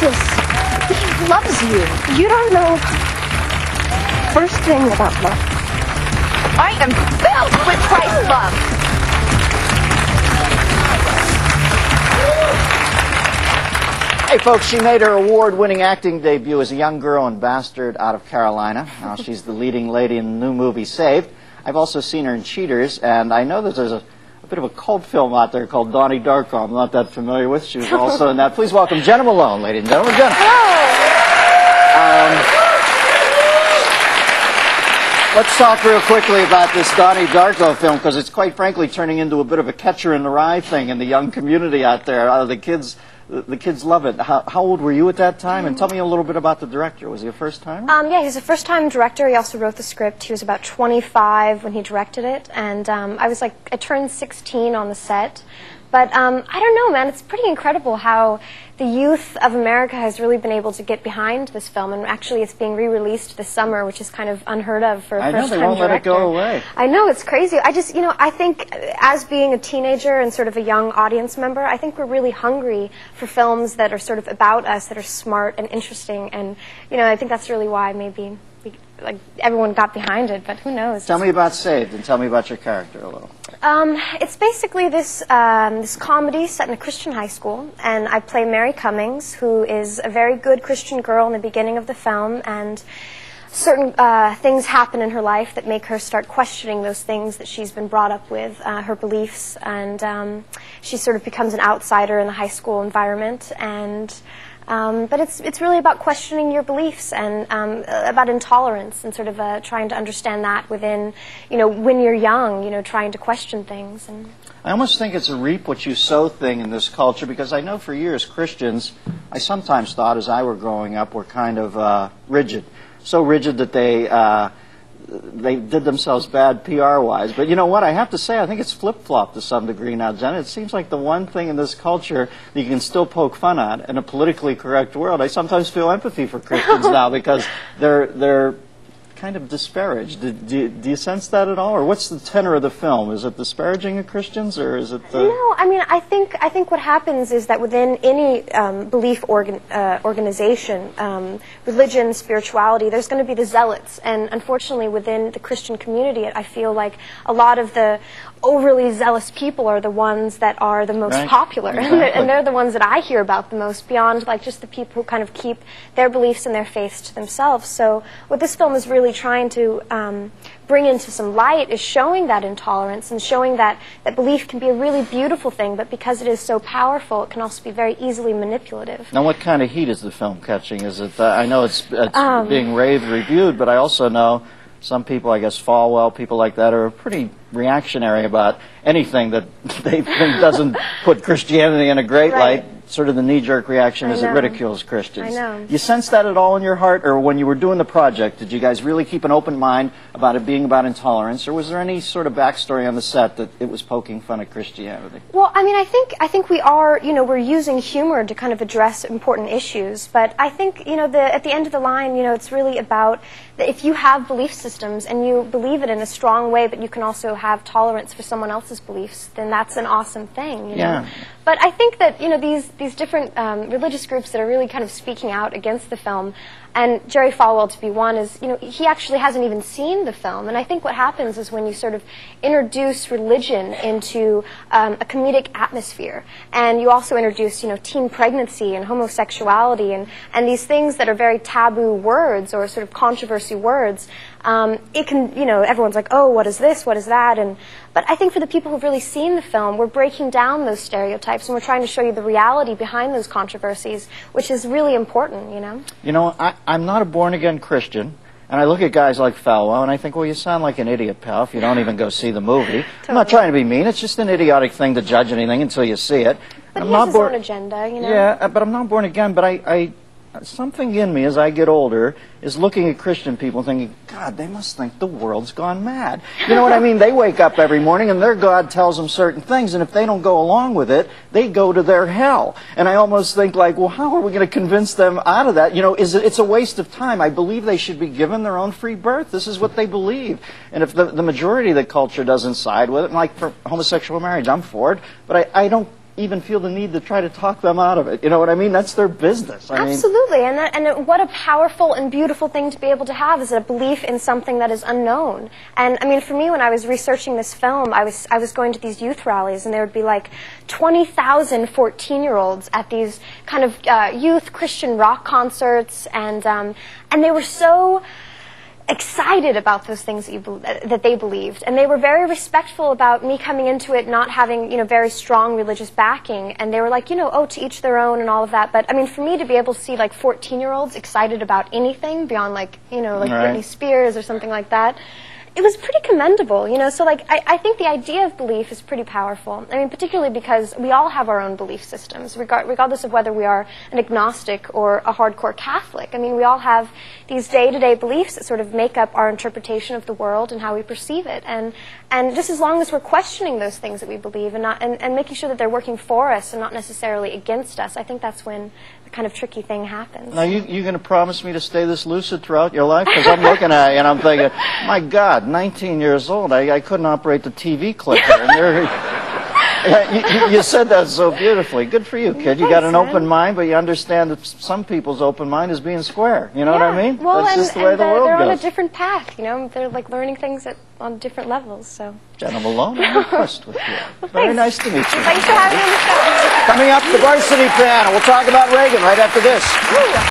Jesus, he loves you. You don't know first thing about love. I am filled with Christ's love. Hey folks, she made her award-winning acting debut as a young girl in Bastard out of Carolina. Now she's the leading lady in the new movie Saved. I've also seen her in Cheaters, and I know that there's a bit of a cult film out there called Donnie Darko I'm not that familiar with. She was also in that. Please welcome Jena Malone, ladies and gentlemen. Jena. Let's talk real quickly about this Donnie Darko film, because it's quite frankly turning into a bit of a catcher in the rye thing in the young community out there. The kids love it. How old were you at that time? And tell me a little bit about the director. Was he a first-timer? Yeah, he was a first-time director. He also wrote the script. He was about 25 when he directed it. And I turned 16 on the set. But I don't know, man. It's pretty incredible how the youth of America has really been able to get behind this film. And actually, it's being re-released this summer, which is kind of unheard of for a first-time director. I know, they won't let it go away. I know, it's crazy. I think as being a teenager and sort of a young audience member, I think we're really hungry for films that are sort of about us, that are smart and interesting. And, I think that's really why maybe everyone got behind it, but who knows? Tell me about Saved, and tell me about your character a little. It's basically this comedy set in a Christian high school, and I play Mary Cummings, who is a very good Christian girl in the beginning of the film, and certain things happen in her life that make her start questioning those things that she's been brought up with, her beliefs, and she sort of becomes an outsider in the high school environment, and but it's really about questioning your beliefs and about intolerance and sort of trying to understand that within, when you're young, trying to question things. And I almost think it's a reap what you sow thing in this culture, because I know for years Christians, I sometimes thought as I were growing up, were kind of rigid. So rigid that they did themselves bad PR-wise. But you know what? I have to say, I think it's flip-flopped to some degree now, Jena. It seems like the one thing in this culture that you can still poke fun at in a politically correct world. I sometimes feel empathy for Christians now, because they're kind of disparaged. Do you sense that at all? Or what's the tenor of the film? Is it disparaging of Christians, or is it the... No, I think what happens is that within any belief organization, religion, spirituality, there's going to be the zealots. And unfortunately, within the Christian community, I feel like a lot of the overly zealous people are the ones that are the most popular. Exactly. And they're the ones that I hear about the most, beyond just the people who kind of keep their beliefs and their faiths to themselves. So what this film is really trying to bring into some light is showing that intolerance and showing that belief can be a really beautiful thing, but because it is so powerful, it can also be very easily manipulative. Now, what kind of heat is the film catching? Is it? I know it's being rave reviewed, but I also know some people, I guess Falwell, people like that, are pretty reactionary about anything that they think doesn't put Christianity in a great light. Sort of the knee-jerk reaction is it ridicules Christians. I know. You sense that at all in your heart? Or when you were doing the project, did you guys really keep an open mind about it being about intolerance? Or was there any sort of backstory on the set that it was poking fun at Christianity? Well, I think we are, we're using humor to kind of address important issues. But I think, at the end of the line, it's really about if you have belief systems and you believe it in a strong way, but you can also have tolerance for someone else's beliefs, then that's an awesome thing. You know? But I think that, these different religious groups that are really kind of speaking out against the film, and Jerry Falwell to be one, is, he actually hasn't even seen the film. And I think what happens is when you sort of introduce religion into a comedic atmosphere, and you also introduce, teen pregnancy and homosexuality and these things that are very taboo words or sort of controversy words, it can, everyone's like, oh, what is this, what is that? But I think for the people who've really seen the film, we're breaking down those stereotypes and we're trying to show you the reality behind those controversies, which is really important, I'm not a born-again Christian, and I look at guys like Falwell, and I think, well, you sound like an idiot, pal, if you don't even go see the movie. Totally. I'm not trying to be mean. It's just an idiotic thing to judge anything until you see it. But he has his own agenda, Yeah, but I'm not born again, but something in me as I get older is looking at Christian people thinking, God, they must think the world's gone mad. You know what I mean? They wake up every morning and their God tells them certain things, and if they don't go along with it, they go to their hell. And I almost think like, well, how are we going to convince them out of that? It's a waste of time. I believe they should be given their own free birth. This is what they believe. And if the majority of the culture doesn't side with it, like for homosexual marriage, I'm for it, but I don't even feel the need to try to talk them out of it. You know what I mean? That's their business. Absolutely, and what a powerful and beautiful thing to be able to have is a belief in something that is unknown. And I mean, for me, when I was researching this film, I was going to these youth rallies, and there would be like 20,000 14-year-olds at these kind of youth Christian rock concerts, and they were so excited about those things that they believed, and they were very respectful about me coming into it not having, you know, very strong religious backing, and they were like, you know, oh, to each their own and all of that. But I mean, for me to be able to see like 14-year-olds excited about anything beyond like, you know, like right. Britney Spears or something like that, it was pretty commendable, you know. So like I think the idea of belief is pretty powerful. I mean, particularly because we all have our own belief systems, regardless of whether we are an agnostic or a hardcore Catholic. I mean, we all have these day-to-day beliefs that sort of make up our interpretation of the world and how we perceive it. And just as long as we're questioning those things that we believe and making sure that they're working for us and not necessarily against us, I think that's when the kind of tricky thing happens. Now, you going to promise me to stay this lucid throughout your life? Because I'm looking at you and I'm thinking, my God, 19 years old, I couldn't operate the TV clicker. And you said that so beautifully. Good for you, kid. You got an open mind, but you understand that some people's open mind is being square. You know what I mean? Well, that's just the way the world they're goes. on a different path, you know. They're like learning things on different levels. So. Jena Malone, I'm impressed with you. Well, very nice to meet you. Thanks for having me on the show. Coming up, the varsity panel. We'll talk about Reagan right after this.